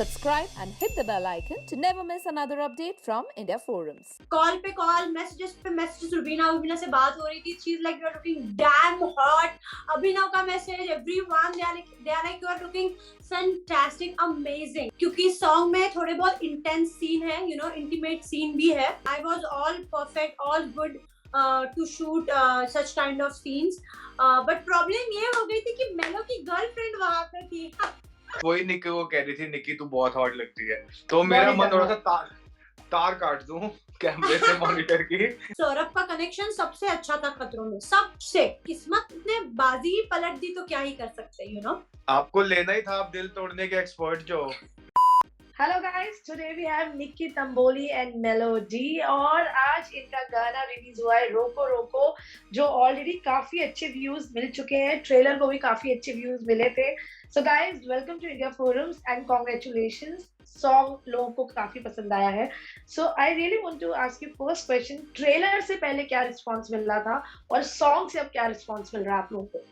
subscribe and hit the bell icon to never miss another update from India Forums. Call पे call, messages पे messages, Rubina से बात हो रही थी. She is like you are looking damn hot. Abhinav का message, everyone they are like you are looking fantastic, amazing. क्योंकि song में थोड़े बहुत इंटेंस सीन है, यू नो, इंटीमेट सीन भी है. I was all perfect, all good to shoot such kind of scenes, but problem ये हो गई थी कि मेलो की गर्लफ्रेंड वहां पे थी. वही निक्की को कह रही थी, निक्की तू बहुत हॉट लगती है. तो मेरा मन हो रहा था तार काट दूं कैमरे से मॉनिटर की. सौरभ का कनेक्शन सबसे अच्छा था खतरों में, सबसे. किस्मत ने बाजी ही पलट दी तो क्या ही कर सकते, यू नो. आपको लेना ही था, आप दिल तोड़ने के एक्सपर्ट जो. Hello guys, today we have Nikki Tamboli and Melody और आज इनका गाना रिलीज हुआ है रोको रोको, जो ऑलरेडी काफी अच्छे व्यूज मिल चुके हैं. ट्रेलर को भी काफी अच्छे व्यूज मिले थे. So guys, welcome to India Forums and congratulations. Song लोगों को काफी पसंद आया है. So I really want to ask you first question, trailer से पहले क्या रिस्पांस मिल रहा था और सॉन्ग से अब क्या रिस्पांस मिल रहा है आप लोगों को?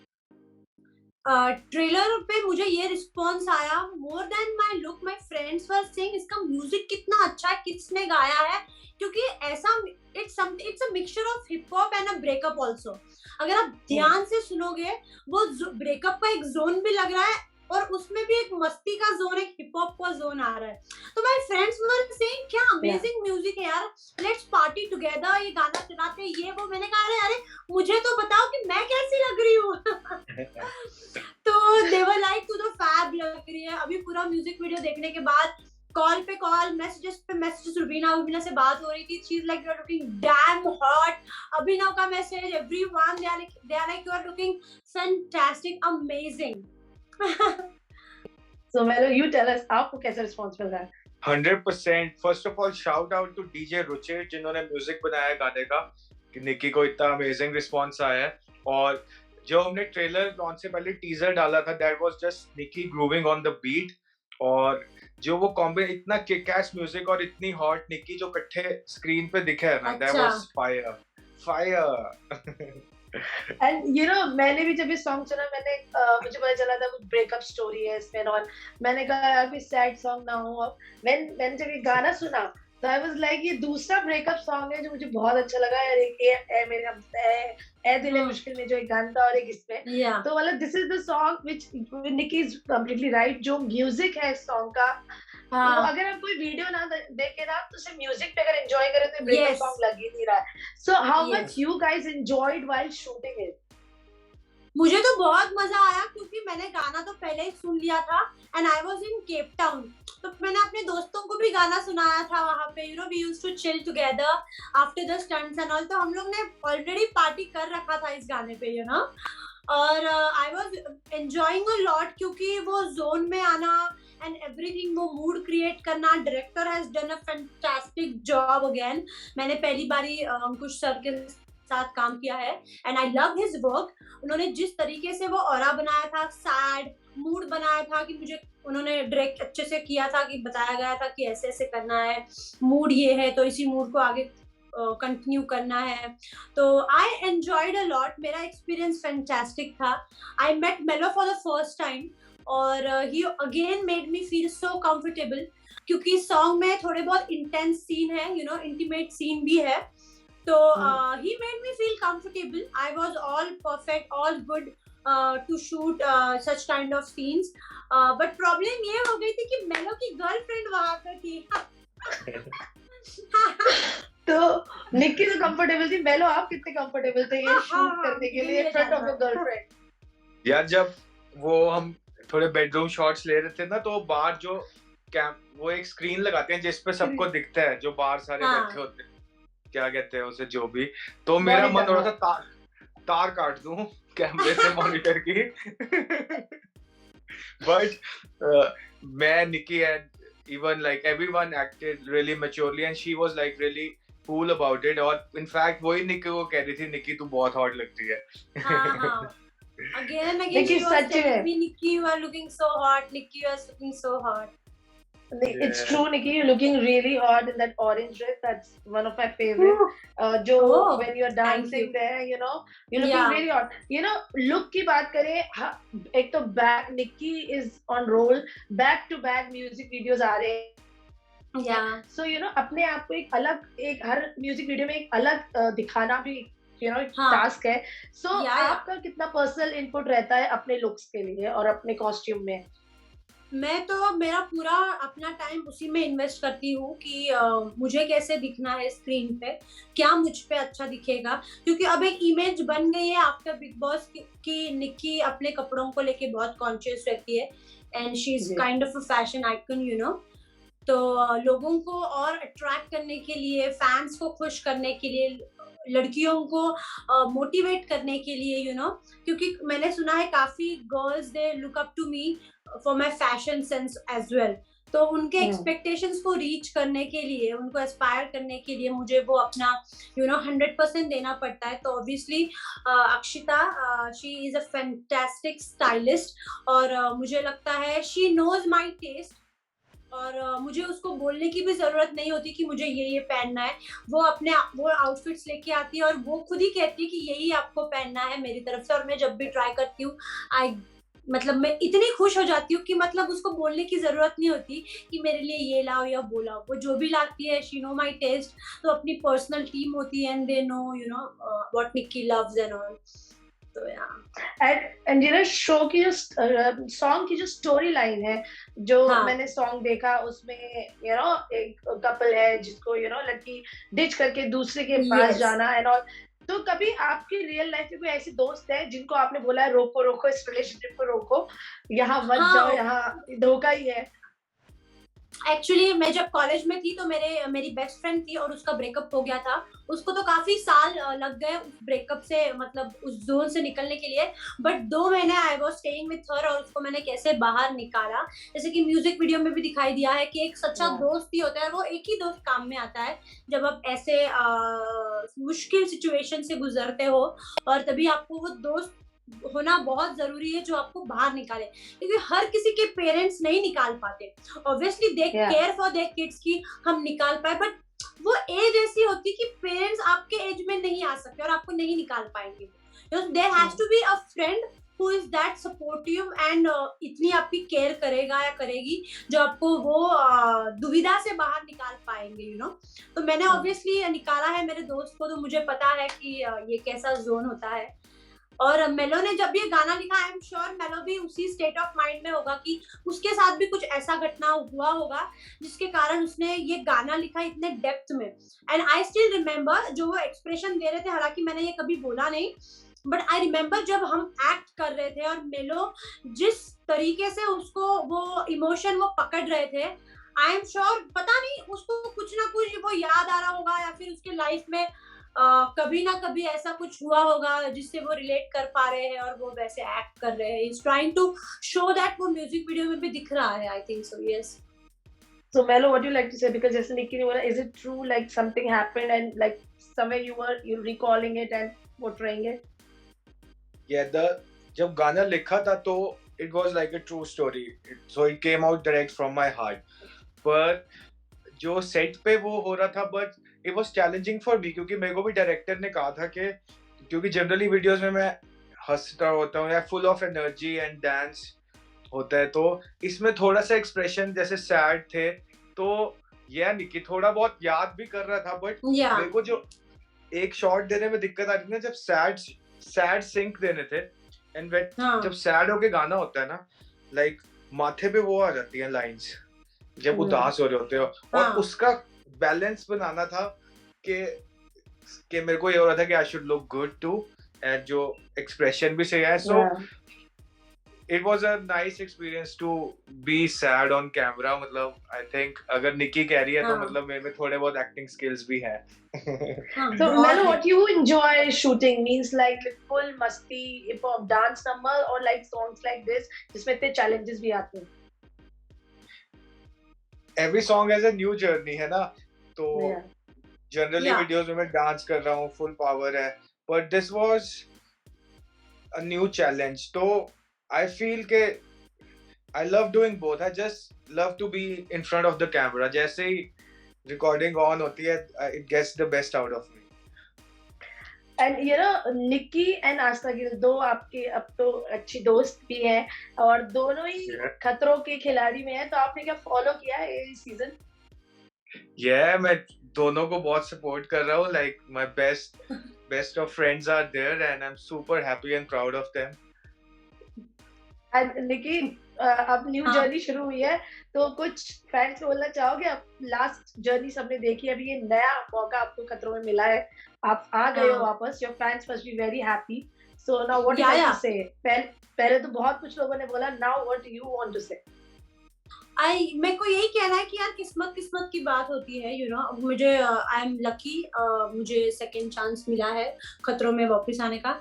ट्रेलर पे मुझे ये रिस्पॉन्स आया, more than my look my friends were saying इसका म्यूजिक कितना अच्छा है, किसने गाया है. क्योंकि ऐसा it's a mixture of hip hop and a breakup also. अगर आप ध्यान से सुनोगे, वो ब्रेकअप का एक जोन भी लग रहा है और उसमें भी एक मस्ती का जोन, एक हिप हॉप का जोन आ रहा है. तो माय फ्रेंड्स वर सेइंग क्या अमेजिंग म्यूजिक है यार, लेट्स पार्टी टुगेदर, ये गाना सुनाते, ये वो. मैंने कहा अरे मुझे तो बताओ कि मैं कैसी लग रही हूँ. तो दे वर लाइक तू तो फैब लग रही है. अभी पूरा म्यूजिक वीडियो देखने के बाद कॉल पे कॉल, मैसेजेस पे मैसेजेस, रुबीना से बात हो रही थी. She is like you are looking damn hot. Abhinav का message, everyone they are like you are looking fantastic, amazing. So Melo, you tell us आपको कैसा रिस्पांस मिल रहा है? 100%. First of all shout out to DJ Ruchir जिन्होंने music बनाया गाने का, कि निक्की को इतना अमेजिंग रिस्पांस आया है. और जो हमने ट्रेलर लॉन्च से पहले टीजर डाला था, that was just Nikki grooving on the beat. और जो वो कॉम्बो, इतना किक-एस म्यूजिक और इतनी हॉट निक्की जो इकट्ठे स्क्रीन पे दिखे है ना, that was fire. And you no, मैंने भी जब ये सॉन्ग सुना, मुझे पता चला था कुछ ब्रेकअप स्टोरी है इसमें और मैंने कहा यार कोई सैड सॉन्ग ना हो. मैंने जब ये गाना सुना तो आई वाज लाइक ये दूसरा ब्रेकअप सॉन्ग है जो मुझे बहुत अच्छा लगा यार. ए दिल है मुश्किल में जो एक गाना था और एक इसमें, तो मतलब this is the song which Nikki is completely right. जो म्यूजिक है इस सॉन्ग का, तो अगर आप कोई वीडियो ना देखे ना, तो सिर्फ म्यूजिक पे अगर एंजॉय करें तो ब्रेकअप सॉन्ग लग ही नहीं रहा है. So how much you guys enjoyed while shooting it? मुझे तो बहुत मजा आया क्योंकि मैंने गाना तो पहले ही सुन लिया था and I was in Cape Town. तो मैंने अपने दोस्तों को भी गाना सुनाया था वहां पे. You know, we used to chill together after the stunts and all. तो हम लोग ने ऑलरेडी पार्टी कर रखा था इस गाने पे, यू नो. और I was enjoying a lot क्योंकि वो जोन में आना एंड एवरीथिंग, वो मूड क्रिएट करना. Director has done a fantastic job again. मैंने पहली बारी अंकुश सर के साथ काम किया है and I love his work. उन्होंने जिस तरीके से वो ऑरा बनाया था, सैड मूड बनाया था, कि मुझे उन्होंने डायरेक्ट अच्छे से किया था, कि बताया गया था कि ऐसे ऐसे करना है, मूड ये है तो इसी मूड को आगे कंटिन्यू करना है. तो आई एंजॉयड अ लॉट. मेरा एक्सपीरियंस फैंटास्टिक था. I met Melo for the first time और he again made me feel so comfortable. क्योंकि सॉन्ग में थोड़े बहुत इंटेंस सीन है, यू नो, इंटीमेट सीन भी है. तो he made me feel comfortable. I was all perfect, all good to shoot such kind of scenes. But problem ये हो गई थी कि मेलो की गर्लफ्रेंड वहां पे थी. तो निक्की तो कंफर्टेबल थी. मेलो, आप कितने कंफर्टेबल थे ये शूट करने के लिए in front of your girlfriend? यार जब वो हम थोड़े बेडरूम शॉट्स ले रहे थे ना, तो बाहर जो वो एक स्क्रीन लगाते हैं जिस पे सबको दिखता है, जो बाहर सारे बैठे होते हैं, क्या कहते हैं उसे, जो भी. तो मेरा मन हो रहा था तार काट दूं कैमरे से मॉनिटर की. बट मैं, Nikki and even like everyone acted really maturely and she was like really cool about it. और इनफैक्ट वही निक्की को कह रही थी, निक्की तू बहुत हॉट लगती है. Again and again she was telling me, Nikki you are looking so hot, Nikki you are looking so hot. It's Yeah. true, Nikki. You're looking really hot in that orange dress. That's one of my favorite. जो Oh, when you're thank dancing you. there, you're looking Yeah. really hot. Look की बात करें, एक तो back Nikki is on roll. Back to back music videos आ रहे हैं. Yeah. So अपने आप को एक हर म्यूजिक वीडियो में एक अलग दिखाना भी हाँ. टास्क है. So Yeah. आपका कितना पर्सनल इनपुट रहता है अपने लुक्स के लिए और अपने कॉस्ट्यूम में? मैं तो मेरा पूरा अपना टाइम उसी में इन्वेस्ट करती हूँ कि मुझे कैसे दिखना है स्क्रीन पे, क्या मुझ पे अच्छा दिखेगा, क्योंकि अब एक इमेज बन गई है आफ्टर बिग बॉस की निक्की अपने कपड़ों को लेके बहुत कॉन्शियस रहती है एंड शी इज जी. Kind of a fashion icon. तो लोगों को और अट्रैक्ट करने के लिए, फैंस को खुश करने के लिए, लड़कियों को मोटिवेट करने के लिए क्योंकि मैंने सुना है काफी girls they look up to me for my fashion sense as well. तो उनके एक्सपेक्टेशंस को रीच करने के लिए, उनको एस्पायर करने के लिए मुझे वो अपना 100% देना पड़ता है. तो obviously Akshita she is a fantastic stylist और मुझे लगता है शी नोज माय टेस्ट और मुझे उसको बोलने की भी जरूरत नहीं होती कि मुझे ये पहनना है. वो आउटफिट्स लेके आती है और वो खुद ही कहती है कि यही आपको पहनना है मेरी तरफ से. और मैं जब भी ट्राई करती हूँ मैं इतनी खुश हो जाती हूँ कि उसको बोलने की जरूरत नहीं होती कि मेरे लिए ये लाओ या वो लाओ. वो जो भी लाती है शी नो माई टेस्ट. तो अपनी पर्सनल टीम होती है and they know what Nikki loves and all. तो एंड शो की जो सॉन्ग की जो स्टोरी लाइन है, जो मैंने सॉन्ग देखा उसमें एक कपल है जिसको लड़की डिच करके दूसरे के पास जाना एंड ऑल. तो कभी आपकी रियल लाइफ में कोई ऐसे दोस्त है जिनको आपने बोला है रोको इस रिलेशनशिप को रोको, यहाँ मत जाओ, यहाँ धोखा ही है? एक्चुअली मैं जब कॉलेज में थी तो मेरी बेस्ट फ्रेंड थी और उसका ब्रेकअप हो गया था. उसको तो काफी साल लग गए उस ब्रेकअप से, उस जोन से निकलने के लिए. बट 2 महीने I was staying with her और उसको मैंने कैसे बाहर निकाला, जैसे कि म्यूजिक वीडियो में भी दिखाई दिया है कि एक सच्चा दोस्त ही होता है. वो एक ही दोस्त काम में आता है जब आप ऐसे मुश्किल सिचुएशन से गुजरते हो और तभी आपको वो दोस्त होना बहुत जरूरी है जो आपको बाहर निकाले, क्योंकि हर किसी के पेरेंट्स नहीं निकाल पाते. Obviously they care for their kids की हम निकाल पाए, बट वो एज ऐसी होती कि पेरेंट्स आपके एज में नहीं आ सकते और आपको नहीं निकाल पाएंगे. There has to be a friend who is that supportive and इतनी आपकी केयर करेगा या करेगी जो आपको वो दुविधा से बाहर निकाल पाएंगे. तो मैंने ऑब्वियसली निकाला है मेरे दोस्त को, तो मुझे पता है कि ये कैसा जोन होता है. और मेलो ने जब ये गाना लिखा, आई एम श्योर मेलो भी उसी स्टेट ऑफ माइंड में होगा कि उसके साथ भी कुछ ऐसा घटना हुआ होगा जिसके कारण उसने ये गाना लिखा इतने डेप्थ में. एंड आई स्टिल रिमेम्बर जो वो एक्सप्रेशन दे रहे थे, हालांकि मैंने ये कभी बोला नहीं, बट आई रिमेम्बर जब हम एक्ट कर रहे थे और मेलो जिस तरीके से उसको वो इमोशन वो पकड़ रहे थे, आई एम श्योर पता नहीं उसको कुछ ना कुछ वो याद आ रहा होगा या फिर उसके लाइफ में कभी ना कभी ऐसा कुछ हुआ होगा जिससे वो रिलेट कर पा रहे हैं और वो वैसे एक्ट कर रहे हैं. Is trying to show that. वो म्यूजिक वीडियो में भी दिख रहा है, I think so. Yes. So Melo, what do you like to say? Because जैसे निक्की ने बोला, is it true like something happened and like somewhere you recalling it and portraying it? Yeah, जब गाना लिखा था तो it was like a true story. So it came out direct from my heart. पर जो सेट पे वो हो रहा था, but it was challenging for me क्योंकि मेरे को भी डायरेक्टर ने कहा था कि क्योंकि जनरली वीडियोस में मैं हंसता होता हूँ या full of energy and dance होता है, तो इसमें थोड़ा सा एक्सप्रेशन जैसे सैड थे. तो ये निक्की थोड़ा बहुत याद भी कर रहा था, बट मेरे को जो एक शॉट देने में दिक्कत आ रही थी जब सैड सिंक देने थे एंड जब सैड होके गाना होता है ना, लाइक माथे पे वो आ जाती है लाइंस जब उदास हो रहे होते हो, और उसका बैलेंस बनाना था कि मेरे को ये हो रहा था कि I should look good too and जो एक्सप्रेशन भी सही है. सो it was a nice experience to be sad on camera. I think अगर निक्की कह रही है तो मेरे में थोड़े बहुत acting skills भी हैं. So Melo, what you enjoy shooting means like full मस्ती hip hop dance number or like songs like this जिसमें इतने challenges भी आते हैं? Every song has a new journey है ना, तो generally videos में मैं dance कर रहा हूँ, full power है, but this was a new challenge. तो I feel के I love doing both. I just love to be in front of the camera. जैसे ही recording on होती है, it gets the best out of me. And you know Nikki and Astha Gill दो आपके अब तो अच्छी दोस्त भी हैं और दोनों ही Yeah. खतरों के खिलाड़ी में हैं, तो आपने क्या फॉलो किया है ये सीजन? Yeah, मैं दोनों को बहुत सपोर्ट कर रहा हूँ. Like my best of friends are there and I'm super happy and proud of them. And Nikki अब न्यू हाँ. जर्नी शुरू हुई है, तो कुछ फैंस को बोलना चाहोगे? अब लास्ट जर्नी सबने देखी, अभी ये नया मौका आपको खतरों में मिला है, आप आ गए हो हाँ. वापस, your fans must be very happy. So now what you Yeah, like to yeah. Say? पहले तो बहुत कुछ लोगों ने बोला, now what do you want to say? मेरे को यही कहना है कि यार किस्मत की बात होती है, यू नो. मुझे आई एम लकी, मुझे सेकंड चांस मिला है खतरों में वापस आने का.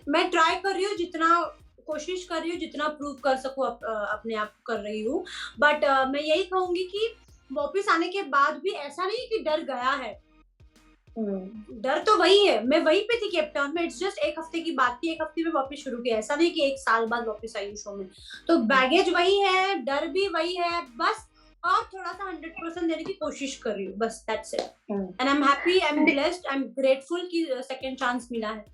मैं ट्राई कर रही हूँ, जितना कोशिश कर रही हूँ, जितना प्रूव कर सकूँ अपने आप को कर रही हूँ. बट मैं यही कहूंगी कि वापस आने के बाद भी ऐसा नहीं कि डर गया है. डर तो वही है, मैं वहीं पे थी केप टाउन में. इट्स जस्ट एक हफ्ते की बात थी, एक हफ्ते में वापस शुरू किया. ऐसा नहीं कि एक साल बाद वापस आई हूँ शो में. तो बैगेज वही है, डर भी वही है, बस और थोड़ा सा 100% देने की कोशिश कर रही हूँ, बस. That's it. And I am happy, I am blessed, I am grateful कि सेकंड चांस मिला है.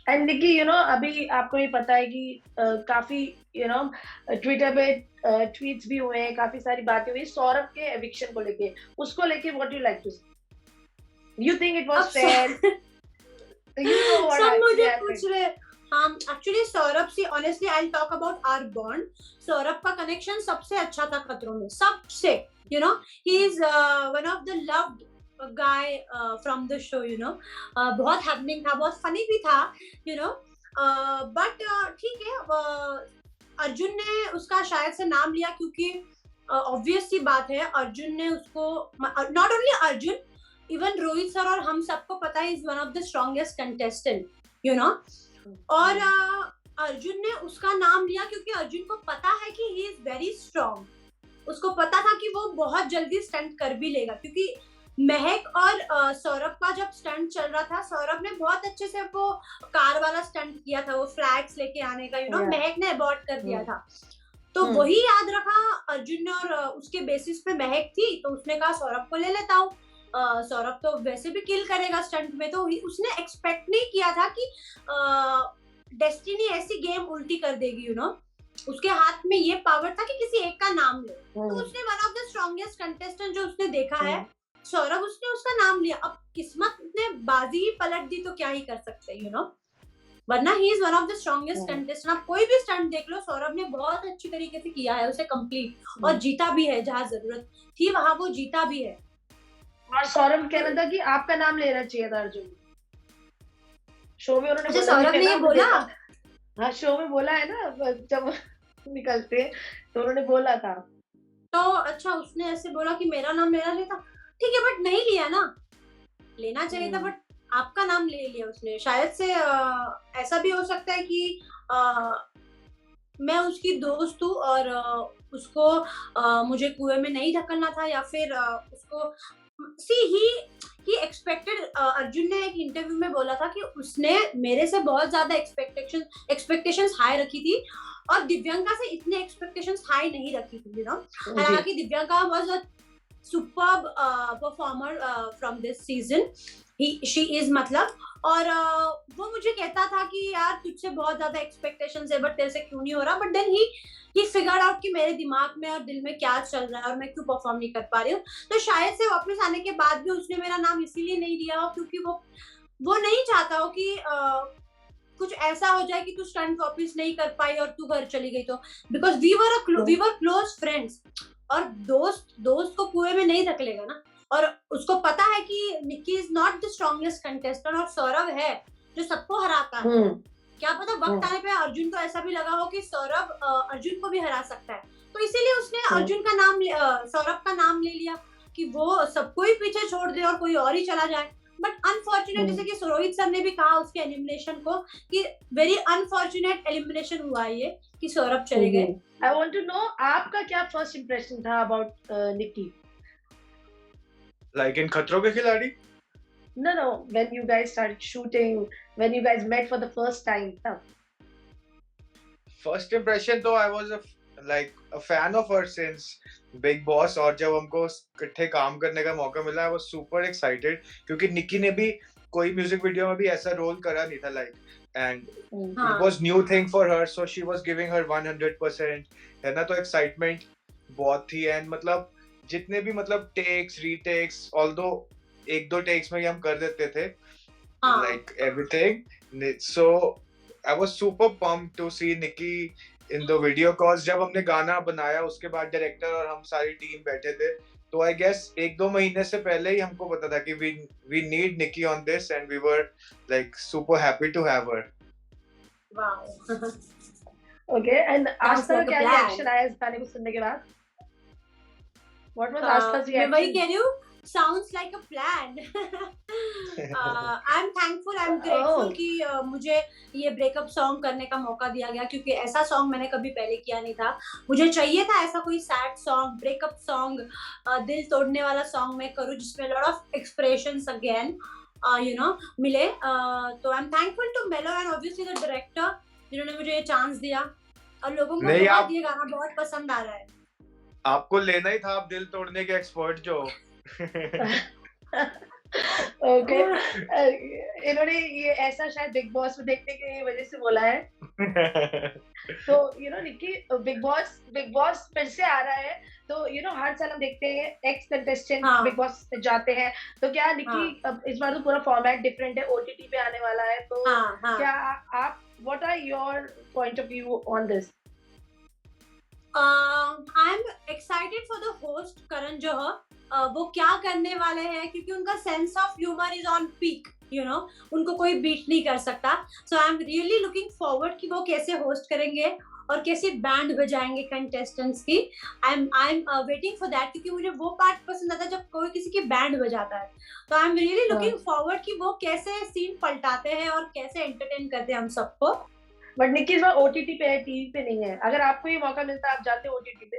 एंड निक्की, यू नो अभी आपको ये पता है कि काफी यू नो ट्विटर पे ट्वीट्स भी हुए हैं, काफी सारी बातें हुई सौरभ के एविक्शन को लेके, उसको लेके what you like to say? You think it was अब फेयर? यू नो व्हाट सब आई मुझे पूछ रहे. हाँ, एक्चुअली सौरभ से honestly I will talk about our bond. Saurabh का कनेक्शन सबसे अच्छा था खतरों में, सबसे. You know, he is one of the loved guy from the show. You know, बहुत हैपनिंग था, बहुत फनी भी था. यू नो, बट ठीक है. अर्जुन ने उसका शायद से नाम लिया क्योंकि ऑब्वियस सी बात है, अर्जुन ने उसको, not only Arjun, even Rohit sir और हम सबको पता है, is one of the strongest contestant. You know, और अर्जुन ने उसका नाम लिया क्योंकि अर्जुन को पता है कि ही इज वेरी स्ट्रॉन्ग. उसको पता था कि वो बहुत जल्दी स्टंट कर भी लेगा, क्योंकि महक और सौरभ का जब स्टंट चल रहा था, सौरभ ने बहुत अच्छे से वो कार वाला स्टंट किया था, वो फ्लैग्स लेके आने का. यू नो, महक ने अबॉर्ट कर दिया था. तो वही याद रखा अर्जुन ने, और उसके बेसिस पे महक थी, तो उसने कहा सौरभ को ले लेता हूँ. सौरभ तो वैसे भी किल करेगा स्टंट में. तो उसने एक्सपेक्ट नहीं किया था कि डेस्टिनी ऐसी गेम उल्टी कर देगी. यू नो, उसके हाथ में ये पावर था कि किसी एक का नाम ले. तो उसने one of the strongest contestant जो उसने देखा है सौरभ, उसने उसका नाम लिया. अब किस्मत ने बाजी ही पलट दी तो क्या ही कर सकते हैं. यू नो, वरना ही is one of the strongest contestant. आप कोई भी स्टंट देख लो, सौरभ ने बहुत अच्छी तरीके से किया है उसे कंप्लीट, और जीता भी है. जहाँ जरूरत थी वहां वो जीता भी है. और सौरभ कहना था कि आपका नाम लेना चाहिए था अर्जुन. शो में उन्होंने बोला, सौरभ ने ये बोला. हाँ, शो में बोला है ना, जब निकलते तो उन्होंने बोला था. तो अच्छा, उसने ऐसे बोला कि मेरा नाम लेना लेता, ठीक है, बट नहीं लिया ना. लेना चाहिए था, बट आपका नाम ले लिया उसने. शायद से ऐसा भी हो सकता है कि मैं उसकी दोस्त हूँ और उसको मुझे कुएं में नहीं ढकलना था, या फिर उसको ही एक्सपेक्टेड. अर्जुन ने एक इंटरव्यू में बोला था कि उसने मेरे से बहुत ज्यादा एक्सपेक्टेशंस हाई रखी थी, और दिव्यांका से इतने एक्सपेक्टेशंस हाई नहीं रखी थी. यू नो, हालांकि Divyanka was a superb performer from this season. She is मतलब, और वो मुझे कहता था कि यार तुझसे बहुत ज्यादा एक्सपेक्टेशंस है, बट तेरे से क्यों नहीं हो रहा. But then he figured out कि मेरे दिमाग में और दिल में क्या चल रहा है और मैं क्यों परफॉर्म नहीं कर पा रही हूँ. तो शायद से वापस आने के बाद भी उसने मेरा नाम इसीलिए नहीं लिया हो क्योंकि वो नहीं चाहता हो कि कुछ ऐसा हो जाए कि तू स्टंट वापस नहीं कर पाई और तू घर चली गई. तो because we were close friends, और दोस्त को कुएं में नहीं धकेलेगा ना. और उसको पता है कि Nikki is not the strongest contestant, और सौरभ है जो सबको हराता है. क्या पता वक्त आने पे अर्जुन को ऐसा भी लगा हो कि सौरभ अर्जुन को भी हरा सकता है. तो इसीलिए उसने अर्जुन का नाम, सौरभ का नाम ले लिया कि वो सबको ही पीछे छोड़ दे और कोई और ही चला जाए. बट अनफॉर्चुनेट, जैसे कि रोहित सर ने भी कहा उसके एलिमिनेशन को, कि वेरी अनफॉर्चुनेट एलिमिनेशन हुआ है ये, कि सौरभ चले गए. आई वांट टू नो आपका क्या फर्स्ट इंप्रेशन था अबाउट निक्की? Like in खतरों के खिलाड़ी? No, when you guys started shooting, when you guys met for the first time. First impression though, I was like a fan of her since Big Boss, और जब हमको इकट्ठे काम करने का मौका मिला, I was super excited क्योंकि निकी ने भी कोई म्यूजिक वीडियो में भी ऐसा रोल करा नहीं था, like, and it was new thing for her, so she was giving her 100%, है ना, तो excitement बहुत थी। and मतलब जितने भी मतलब takes, retakes, although एक दो takes में ही हम कर देते थे, like everything, so I was super pumped to see Nikki in the video, cause जब हमने गाना बनाया उसके बाद डायरेक्टर और हम सारी टीम बैठे थे, तो I guess एक दो महीने से पहले ही हमको पता था कि we need Nikki on this, and we were like super happy to have her. Wow. Okay, and Sounds Aastha like का a क्या plan. रिएक्शन आया इस गाने को सुनने के बाद? What was Astha's मैं वही reaction? कह रही हूँ, sounds like a plan. I'm thankful, I'm grateful कि मुझे ये ब्रेकअप सॉन्ग करने का मौका दिया गया, क्योंकि ऐसा सॉन्ग मैंने कभी पहले किया नहीं था। मुझे चाहिए था ऐसा कोई सैड सॉन्ग, ब्रेकअप सॉन्ग, दिल तोड़ने वाला सॉन्ग मैं करूँ जिसमें लॉट ऑफ एक्सप्रेशंस अगेन मिले। तो आई एम थैंकफुल टू मेलो एंड ऑब्वियसली द डायरेक्टर जिन्होंने मुझे ये चांस दिया, और लोगों को नहीं, बहुत ये गाना बहुत पसंद आ रहा है। आपको लेना ही था, आप दिल तोड़ने के एक्सपर्ट जो Okay, इन्होंने ये ऐसा शायद बिग बॉस में देखने की वजह से बोला है। तो निक्की, बिग बॉस फिर से आ रहा है, तो हर साल हम देखते हैं एक्स कंटेस्टेंट हाँ। बिग बॉस में जाते हैं, तो क्या निक्की अब इस बार तो पूरा फॉर्मेट डिफरेंट है, ओटीटी पे आने वाला है, तो क्या आप what are your point of view on this? I am excited for the host Karan Johar, वो क्या करने वाले हैं, क्योंकि उनका sense of humour is on peak, उनको कोई बीट नहीं कर सकता। So I am really looking forward कि वो कैसे होस्ट करेंगे और कैसे बैंड बजाएंगे कंटेस्टेंट्स की। I am waiting for that, क्योंकि मुझे वो पार्ट पसंद आता है जब कोई किसी की बैंड बजाता है। तो आई एम रियली लुकिंग फॉरवर्ड कि वो कैसे सीन पलटाते हैं और कैसे एंटरटेन करते हैं हम सबको। बट निक्की इस बार ओटीटी पे है, टीवी पे नहीं है। अगर आपको ये मौका मिलता आप जाते ओटीटी पे?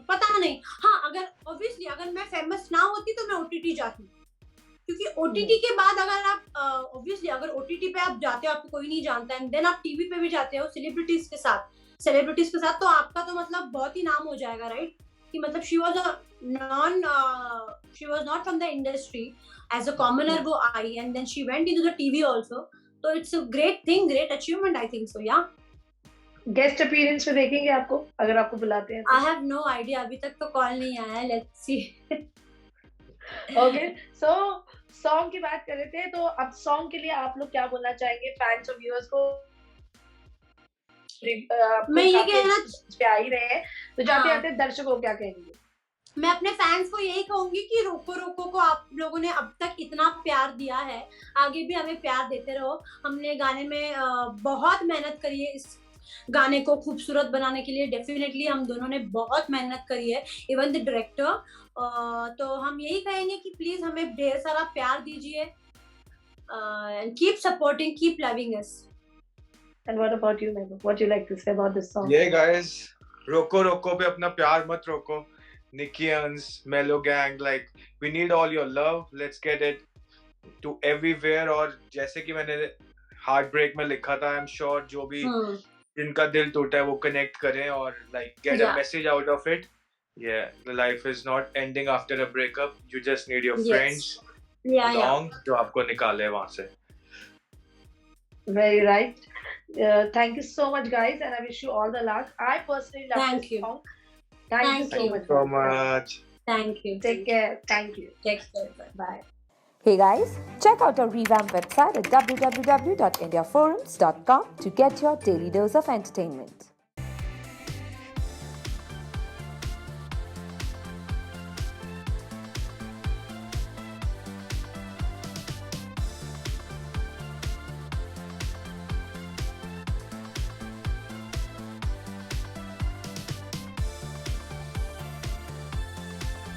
पता नहीं। हाँ, अगर ऑब्वियसली अगर मैं फेमस ना होती तो मैं ओटीटी जाती, क्योंकि ओटीटी के बाद अगर आप ऑब्वियसली अगर ओटीटी पे आप जाते हो, आपको कोई नहीं जानता है, देन आप टीवी पे भी जाते हो सेलिब्रिटीज के साथ, तो आपका तो मतलब बहुत ही नाम हो जाएगा, राइट? कि मतलब she was not from the industry, as a commoner वो आई and then she went into the TV also, तो it's a great thing, great achievement, I think so. या गेस्ट अपीयरेंस में देखेंगे आपको अगर आपको बुलाते हैं? आई हैव नो आइडिया, अभी तक तो कॉल नहीं आया है, let's see. Okay, so song की बात कर रहे थे, तो अब सॉन्ग के लिए आप लोग क्या बोलना चाहेंगे फैंस और व्यूअर्स को? मैं ये कहना पे आ ही रहे हैं, तो जाते जाते दर्शकों को क्या कहेंगे? मैं अपने फैंस को यही कहूंगी कि रोको रोको को आप लोगों ने अब तक इतना प्यार दिया है, आगे भी हमें प्यार देते रहो। हमने गाने में बहुत मेहनत करी है, इस गाने को खूबसूरत बनाने के लिए डेफिनेटली हम दोनों ने बहुत मेहनत करी है, इवन द डायरेक्टर। तो हम यही कहेंगे कि प्लीज हमें ढेर सारा प्यार दीजिए, and keep supporting, keep loving us. And what about you, Mehboob? What do you like to say about this song? Yeah guys, रोको रोको पे अपना प्यार मत रोको। Nickians, Mellow Gang, like we need all your love. Let's get it to everywhere. और जैसे कि मैंने Heartbreak में लिखा था, I'm sure जो भी जिनका दिल टूटा है वो कनेक्ट करें और like get a message out of it. Yeah, the life is not ending after a breakup. You just need your friends along जो आपको निकाले वहाँ से। Very right. Thank you so much, guys, and I wish you all the luck. I personally love this song. Thank you so much. Thank you. Take care. Thank you. Take care. Bye. Hey guys, check out our revamped website at www.indiaforums.com to get your daily dose of entertainment.